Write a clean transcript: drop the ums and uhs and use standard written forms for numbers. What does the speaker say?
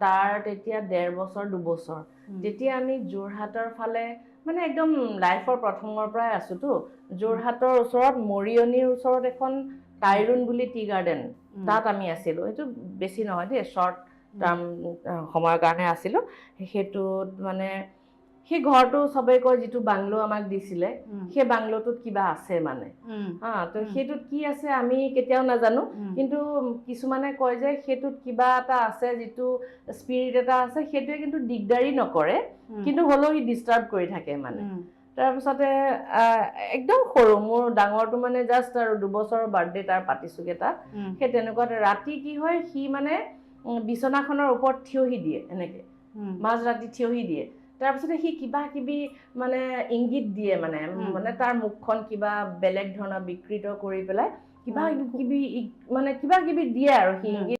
তাৰ তেতিয়া 1.5 বছৰ 2 বছৰ তেতিয়া আমি যোৰহাটৰ ফালে মানে একদম লাইফৰ প্ৰথমৰ পৰাই আছোতো যোৰহাটৰ ওচৰত মৰিয়নিৰ ওচৰত এখন কাইৰুন বুলি টি গাৰ্ডেন তাত আমি আছিলো এইটো বেছি নহয় দেই শৰ্ট টাৰ্ম সময়ৰ কাৰণে আছিলো হেতুত মানে সেই ঘৰটো সবে কয় যেটো বাংলো আমাক দিছিলে সেই বাংলোটোত কিবা আছে মানে তো হেতুত কি আছে আমি কেতিয়াও নাজানো কিন্তু কিছুমানে কয় যে হেতুত কিবা এটা আছে যেটো স্পিৰিট এটা আছে হেতুৱে কিন্তু দিগদাৰি নকৰে কিন্তু হলো হি ডিস্টাৰ্ব কৰি থাকে মানে তাৰ পিছতে একদম সৰু মোৰ ডাঙৰটো মানে জাস্ট আৰু 2 বছৰৰ বাৰ্থডে তাৰ পাতিছোগে তাত সেই তেনেকুৱা ৰাতি কি হয় সি মানে বিছনাখনৰ ওপৰত থিয়হি দিয়ে এনেকে মাজ ৰাতি থিয়হি দিয়ে তাৰ পিছতে সি কিবা কিবি মানে ইংগিত দিয়ে মানে তাৰ মুখখন কিবা বেলেগ ধৰণৰ বিকৃত কৰি পেলাই কিবা কিবি মানে কিবা কিবি দিয়ে আৰু সি